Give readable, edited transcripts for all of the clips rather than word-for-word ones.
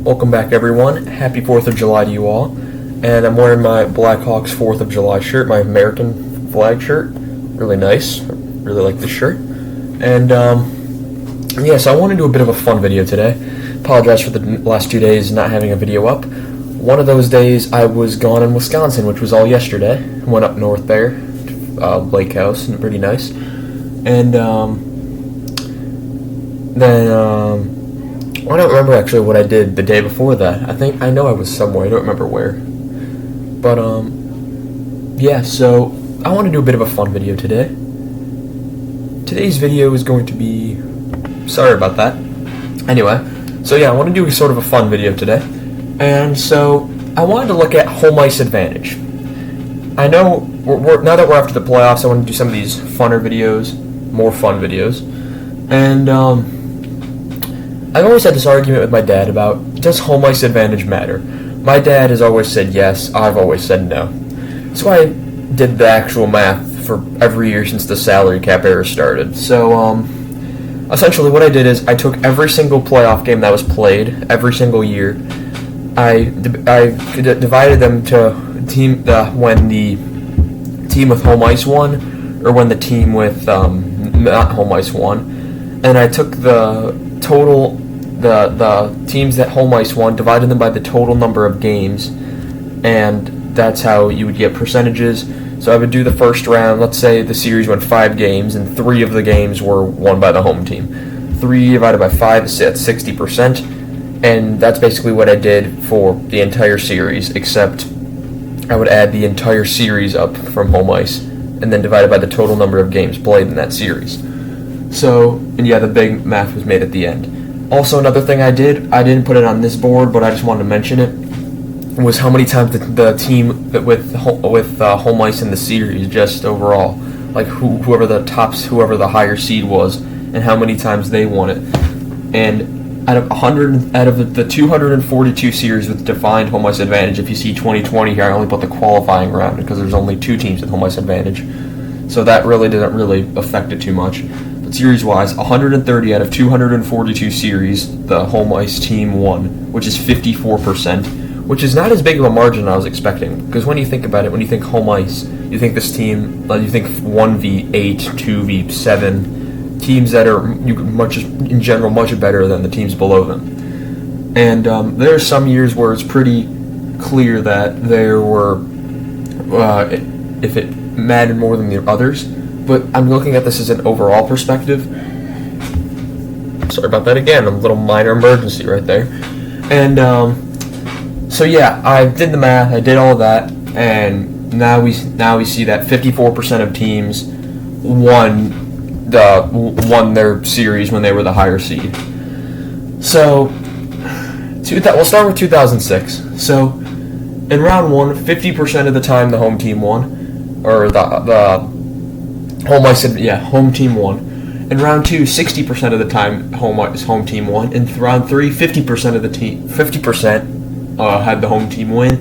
Welcome back, everyone. Happy 4th of July to you all. And I'm wearing my Blackhawks 4th of July shirt, my American flag shirt. Really nice. Really like this shirt. And, so I want to do a bit of a fun video today. Apologize for the last 2 days not having a video up. One of those days I was gone in Wisconsin, which was all yesterday. Went up north there, Lake House, and pretty nice. And, I don't remember actually what I did the day before that. I know I was somewhere. I don't remember where. But, so I want to do a bit of a fun video today. Today's video is going to be... Sorry about that. Anyway, I want to do sort of a fun video today. And so, I wanted to look at home ice advantage. I know, now that we're after the playoffs, I want to do some of these funner videos, more fun videos. And, I've always had this argument with my dad about, does home ice advantage matter? My dad has always said yes, I've always said no. So I did the actual math for every year since the salary cap era started. So, essentially what I did is I took every single playoff game that was played, every single year. I divided them to when the team with home ice won, or when the team with not home ice won. And I took the total... The teams that home ice won, divided them by the total number of games, and that's how you would get percentages. So I would do the first round. Let's say the series went 5 games, and 3 of the games were won by the home team. 3 divided by 5 is at 60%, and that's basically what I did for the entire series, except I would add the entire series up from home ice, and then divide it by the total number of games played in that series. So, the big math was made at the end. Also, another thing I didn't put it on this board, but I just wanted to mention it, was how many times the team with home ice in the series, just overall, like whoever the higher seed was, and how many times they won it. And out of the 242 series with defined home ice advantage, if you see 2020 here, I only put the qualifying round because there's only 2 teams with home ice advantage, so that really didn't really affect it too much. Series-wise, 130 out of 242 series, the home ice team won, which is 54%, which is not as big of a margin as I was expecting. Because when you think about it, when you think home ice, you think this team, you think 1v8, 2v7, teams that are in general much better than the teams below them. And there are some years where it's pretty clear that there were, if it mattered more than the others. But I'm looking at this as an overall perspective. Sorry about that again, a little minor emergency right there. And, I did the math, I did all of that, and now we see that 54% of teams won their series when they were the higher seed. So, we'll start with 2006. So, in round 1, 50% of the time the home team won, or the home team won. In round 2, 60% of the time home team won. In round 3, 50% had the home team win,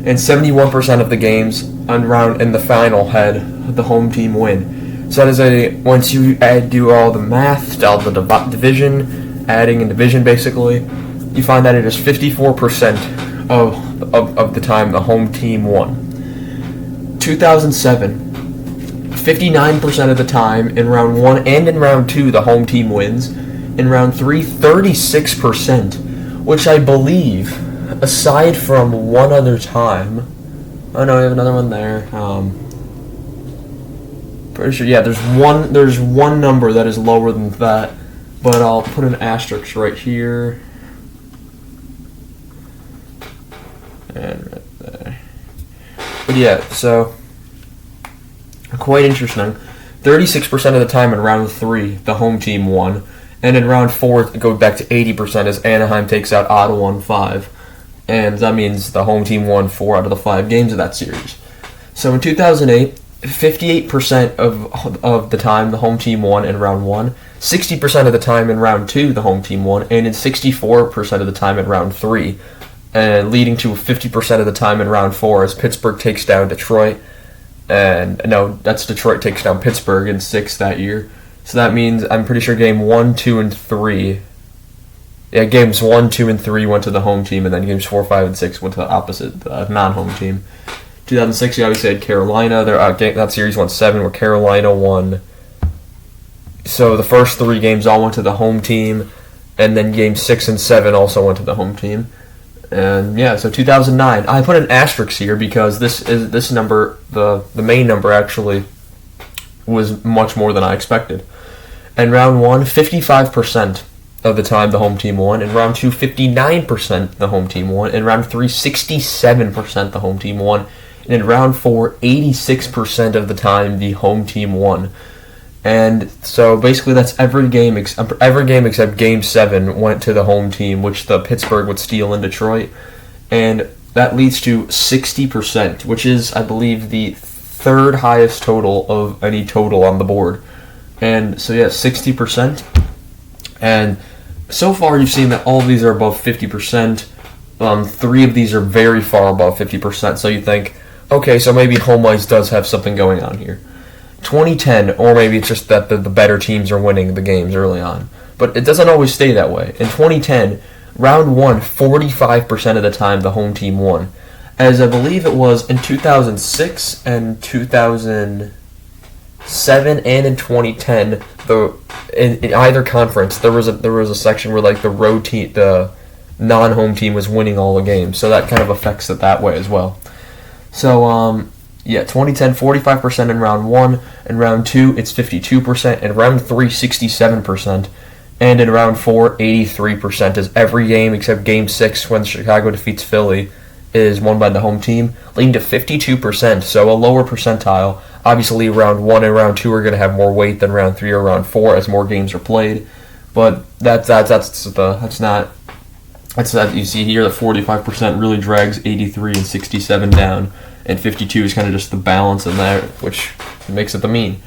and 71% of the games in the final had the home team win. So that is once you do all the math, all the division, adding and division basically, you find that it is 54% of the time the home team won. 2007. 59% of the time in round 1 and in round 2 the home team wins. In round 3, 36%, which I believe, aside from one other time, oh no, I have another one there. Pretty sure, there's one number that is lower than that, but I'll put an asterisk right here. And right there. But quite interesting. 36% of the time in round 3, the home team won. And in round 4, it goes back to 80% as Anaheim takes out Ottawa in 5. And that means the home team won 4 out of the 5 games of that series. So in 2008, 58% of the time the home team won in round 1. 60% of the time in round 2, the home team won. And in 64% of the time in round 3. And leading to 50% of the time in round 4 as Pittsburgh takes down Detroit. And no, that's Detroit takes down Pittsburgh in 6 that year. So that means I'm pretty sure game 1, 2, and 3 Yeah, games 1, 2, and 3 went to the home team, and then games 4, 5, and 6 went to the opposite, non-home team. 2006, you obviously had Carolina. That series went 7, where Carolina won. So the first 3 games all went to the home team, and then games 6 and 7 also went to the home team. And yeah, so 2009. I put an asterisk here because this number, the main number actually, was much more than I expected. In round 1, 55% of the time the home team won. In round 2, 59% the home team won. In round 3, 67% the home team won. And in round 4, 86% of the time the home team won. And so basically that's every game except Game 7 went to the home team, which the Pittsburgh would steal in Detroit. And that leads to 60%, which is, I believe, the third highest total of any total on the board. And so, yeah, 60%. And so far you've seen that all of these are above 50%. 3 of these are very far above 50%. So you think, okay, so maybe home ice does have something going on here. 2010, or maybe it's just that the better teams are winning the games early on. But it doesn't always stay that way. In 2010, round 1, 45% of the time the home team won. As I believe it was in 2006 and 2007 and in 2010, in either conference, there was a section where like the non-home team was winning all the games. So that kind of affects it that way as well. So, 2010, 45% in round 1. In round 2, it's 52%. In round 3, 67%. And in round 4, 83%. As every game except Game 6, when Chicago defeats Philly, is won by the home team, leading to 52%. So a lower percentile. Obviously, round 1 and round 2 are going to have more weight than round 3 or round 4 as more games are played. But that's not. You see here, the 45% really drags 83 and 67 down. And 52 is kind of just the balance in there, which makes it the mean.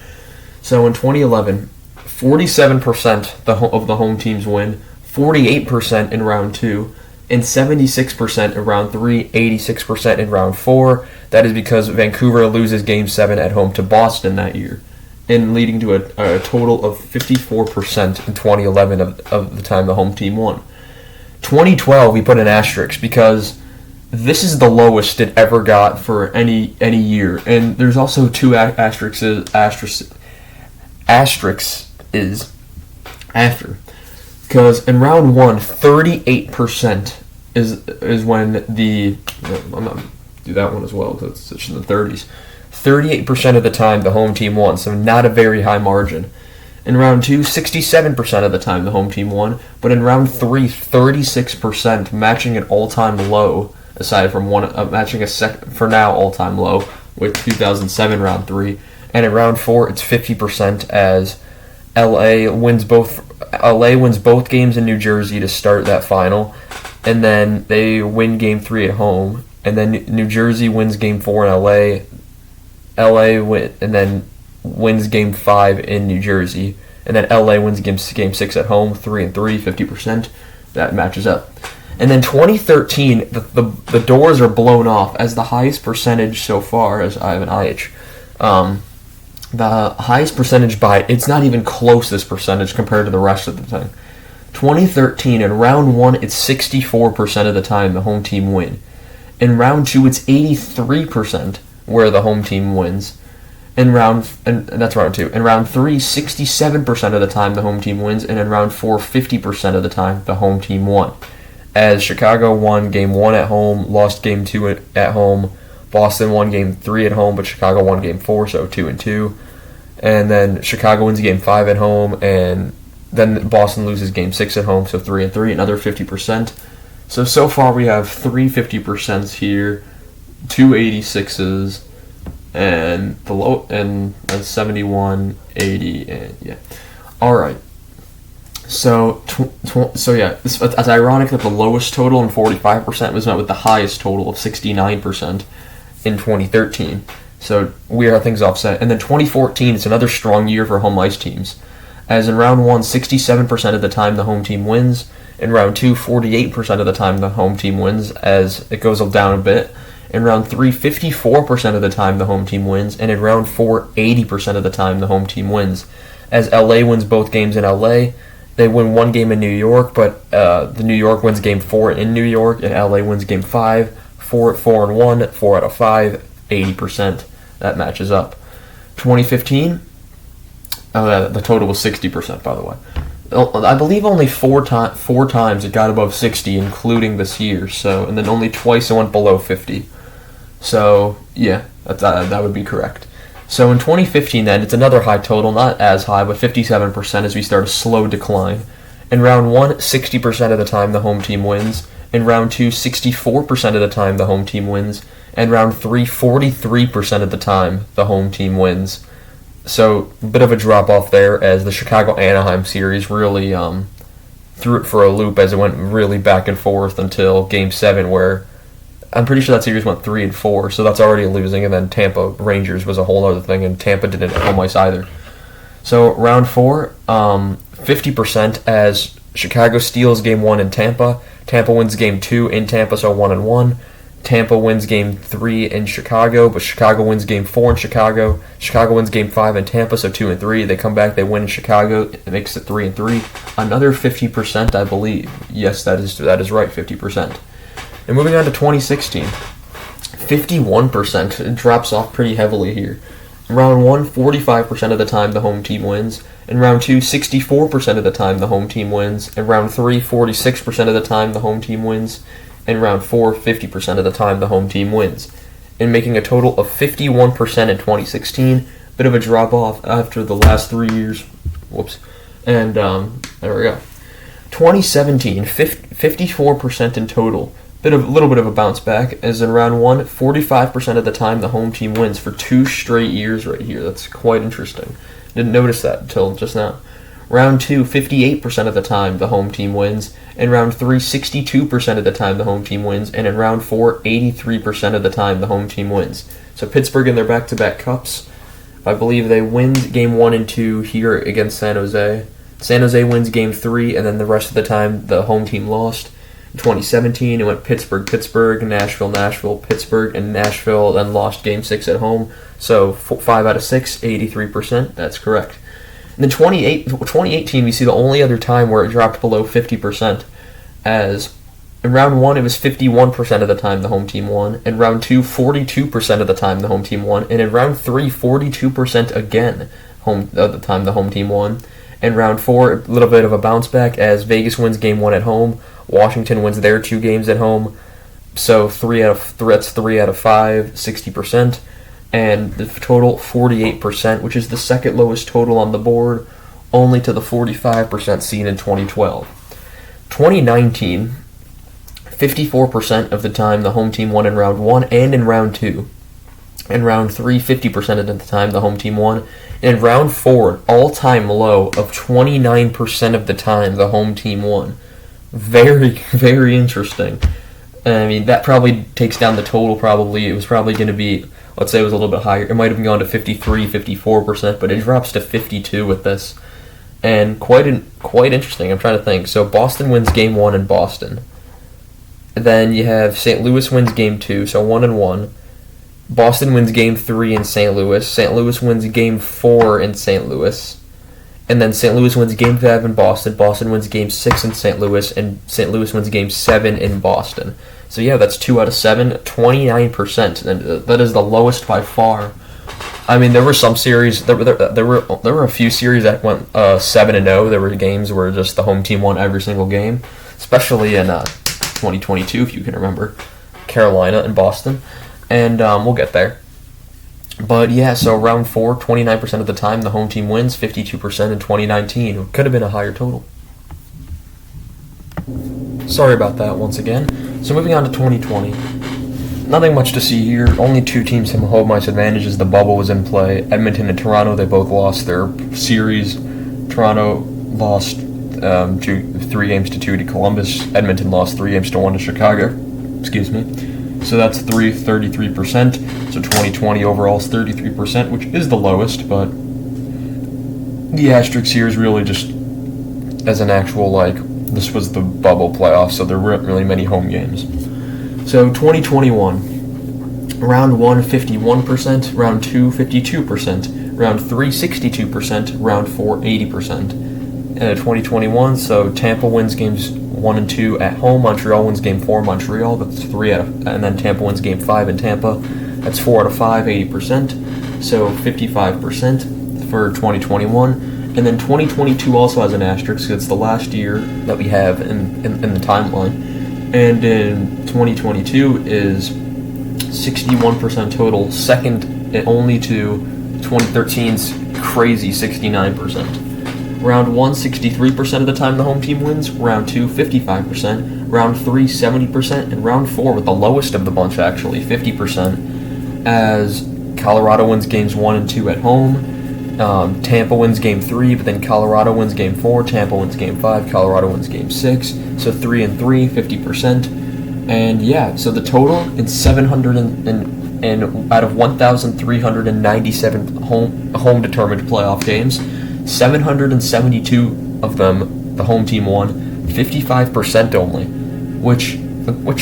So in 2011, 47% of the home teams win, 48% in round 2, and 76% in round 3, 86% in round 4. That is because Vancouver loses Game 7 at home to Boston that year, and leading to a total of 54% in 2011 of the time the home team won. 2012, we put an asterisk because this is the lowest it ever got for any year, and there's also 2 asterisks is after, because in round 1, 38% is when I'm not do that one as well because it's in the 30s. 38% of the time the home team won, so not a very high margin. In round 2, 67% of the time the home team won, but in round 3, 36%, matching an all-time low. Aside from matching a for now all-time low with 2007 round 3, and in round 4 it's 50% as LA wins both games in New Jersey to start that final, and then they win Game 3 at home, and then New Jersey wins Game 4 in LA and then wins Game 5 in New Jersey, and then LA wins Game 6 at home, 3 and 3, 50%. That matches up. And then 2013, the doors are blown off as the highest percentage so far, as I have an IH. The highest percentage by, it's not even close, this percentage, compared to the rest of the time. 2013, in round 1, it's 64% of the time the home team win. In round 2, it's 83% where the home team wins. And that's round 2. In round 3, 67% of the time the home team wins, and in round 4, 50% of the time the home team won. As Chicago won Game 1 at home, lost Game 2 at home. Boston won Game 3 at home, but Chicago won Game 4, so 2-2. And then Chicago wins Game 5 at home, and then Boston loses Game 6 at home, so 3-3, another 50%. So far we have 3 50% here, 2 86s, and the low and 71, 80, and yeah. All right. So yeah, it's ironic that the lowest total in 45% was met with the highest total of 69% in 2013. So weird how things offset. And then 2014 is another strong year for home ice teams, as in round 1, 67% of the time the home team wins. In round 2, 48% of the time the home team wins, as it goes down a bit. In round 3, 54% of the time the home team wins. And in round 4, 80% of the time the home team wins, as LA wins both games in LA. They win one game in New York, but the New York wins game 4 in New York, and LA wins game 5. 4-1, 4 out of 5, 80%. That matches up. 2015, the total was 60%, by the way. I believe only four times it got above 60, including this year. So, and then only twice it went below 50. So, yeah, that would be correct. So in 2015, then, it's another high total, not as high, but 57% as we start a slow decline. In round 1, 60% of the time the home team wins. In round 2, 64% of the time the home team wins. And round 3, 43% of the time the home team wins. So, a bit of a drop-off there as the Chicago-Anaheim series really threw it for a loop as it went really back and forth until Game 7, where I'm pretty sure that series went 3-4, so that's already losing, and then Tampa-Rangers was a whole other thing, and Tampa didn't home ice either. So, round 4, 50% as Chicago steals Game 1 in Tampa. Tampa wins Game 2 in Tampa, so 1-1. Tampa wins Game 3 in Chicago, but Chicago wins Game 4 in Chicago. Chicago wins Game 5 in Tampa, so 2-3. They come back, they win in Chicago, it makes it 3-3. Another 50%, I believe. Yes, that is right, 50%. And moving on to 2016, 51%. It drops off pretty heavily here. In round 1, 45% of the time the home team wins. In round 2, 64% of the time the home team wins. In round 3, 46% of the time the home team wins. In round 4, 50% of the time the home team wins. And making a total of 51% in 2016. Bit of a drop off after the last 3 years. Whoops. And there we go. 2017, 54% in total. Little bit of a bounce back, as in round 1, 45% of the time the home team wins for 2 straight years right here. That's quite interesting. Didn't notice that until just now. Round 2, 58% of the time the home team wins. In round 3, 62% of the time the home team wins. And in round 4, 83% of the time the home team wins. So Pittsburgh in their back-to-back cups, I believe they win Game 1 and 2 here against San Jose. San Jose wins Game 3, and then the rest of the time the home team lost. In 2017, it went Pittsburgh, Nashville, Pittsburgh, and Nashville then lost Game 6 at home. So 5 out of 6, 83%. That's correct. In 2018, we see the only other time where it dropped below 50%, as in round 1, it was 51% of the time the home team won. In round 2, 42% of the time the home team won. And in round 3, 42% again the time the home team won. In round 4, a little bit of a bounce back as Vegas wins Game 1 at home. Washington wins their 2 games at home. So 3 out of 5, 60%. And the total, 48%, which is the second lowest total on the board, only to the 45% seen in 2012. 2019, 54% of the time the home team won in round 1 and in round 2. In round 3, 50% of the time the home team won. And in round 4, an all-time low of 29% of the time the home team won. Very, very interesting. I mean, that probably takes down the total probably. It was probably going to be, let's say it was a little bit higher. It might have gone to 53, 54%, but it drops to 52 with this. And quite interesting. I'm trying to think. So Boston wins Game 1 in Boston. Then you have St. Louis wins Game 2, so 1-1. Boston wins Game 3 in St. Louis. St. Louis wins Game 4 in St. Louis. And then St. Louis wins Game 5 in Boston. Boston wins Game 6 in St. Louis. And St. Louis wins Game 7 in Boston. So yeah, that's 2 out of 7, 29%. And that is the lowest by far. I mean, there were some series. There were a few series that went 7-0. There were games where just the home team won every single game, especially in 2022, if you can remember, Carolina and Boston. And we'll get there. But yeah, so round 4, 29% of the time the home team wins, 52% in 2019. It could have been a higher total. Sorry about that once again. So moving on to 2020. Nothing much to see here. Only 2 teams have home ice advantage as the bubble was in play. Edmonton and Toronto, they both lost their series. Toronto lost 3-2 to Columbus. Edmonton lost 3-1 to Chicago. Excuse me. So that's 33%. So 2020 overall is 33%, which is the lowest, but the asterisk here is really just as an actual, this was the bubble playoffs, so there weren't really many home games. So 2021, round 1, 51%, round 2, 52%, round 3, 62%, round 4, 80%. 2021. So Tampa wins games 1 and 2 at home. Montreal wins game 4. Montreal, that's 3 out of, and then Tampa wins game 5 in Tampa. That's 4 out of 5, 80%. So 55% for 2021. And then 2022 also has an asterisk because it's the last year that we have in the timeline. And in 2022 is 61% total, second only to 2013's crazy 69%. Round 1, 63% of the time the home team wins. Round 2, 55%. Round 3, 70%. And round 4, with the lowest of the bunch actually, 50%, as Colorado wins games 1 and 2 at home. Tampa wins game 3, but then Colorado wins game 4, Tampa wins game 5, Colorado wins game 6. So 3 and 3, 50%. And yeah, so the total in 700 and out of 1,397 home determined playoff games, 772 of them the home team won, 55% only, which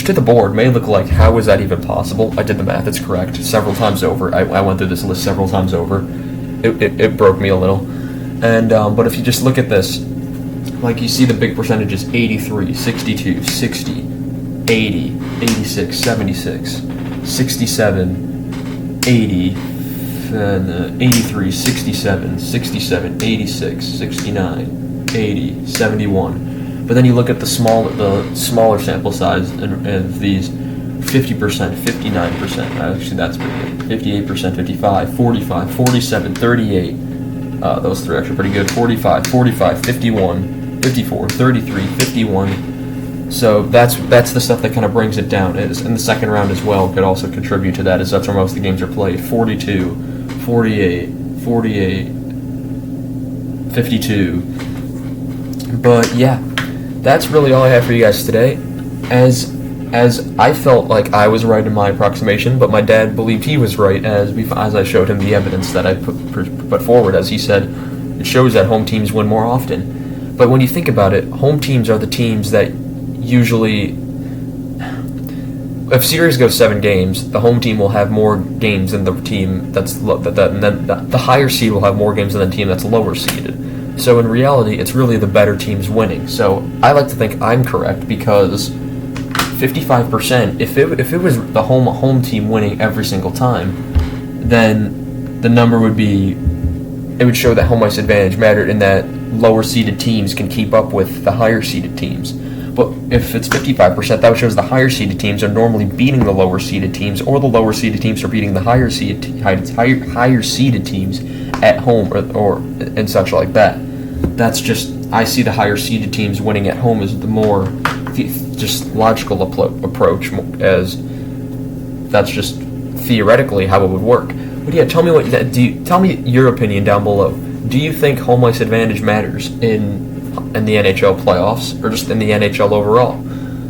to the board may look like, how is that even possible? I did the math, it's correct, several times over. I went through this list several times over. It broke me a little. And but if you just look at this, like you see the big percentages: 83, 62, 60, 80, 86, 76, 67, 80, 83, 67, 67, 86, 69, 80, 71. But then you look at the smaller sample size of these. 50%, 59%, actually that's pretty good, 58%, 55, 45, 47, 38, those three are actually pretty good, 45, 45, 51, 54, 33, 51, so that's the stuff that kind of brings it down. And the second round as well could also contribute to that, as that's where most of the games are played, 42, 48, 48, 52, but yeah, that's really all I have for you guys today. As I felt like I was right in my approximation, but my dad believed he was right as I showed him the evidence that I put forward. As he said, it shows that home teams win more often. But when you think about it, home teams are the teams that usually, if series goes 7 games, the home team will have more games than the team that's and then the higher seed will have more games than the team that's lower seeded. So in reality, it's really the better teams winning. So I like to think I'm correct, because 55%, if it was the home team winning every single time, then the number would be, it would show that home ice advantage mattered, and that lower seeded teams can keep up with the higher seeded teams. But if it's 55%, that shows the higher seeded teams are normally beating the lower seeded teams, or the lower seeded teams are beating the higher seeded teams at home, or and such like that. That's just, I see the higher seeded teams winning at home as the more just logical approach, as that's just theoretically how it would work. But yeah, tell me your opinion down below. Do you think home ice advantage matters in the NHL playoffs, or just in the NHL overall?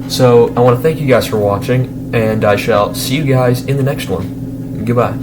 So I want to thank you guys for watching, and I shall see you guys in the next one. Goodbye.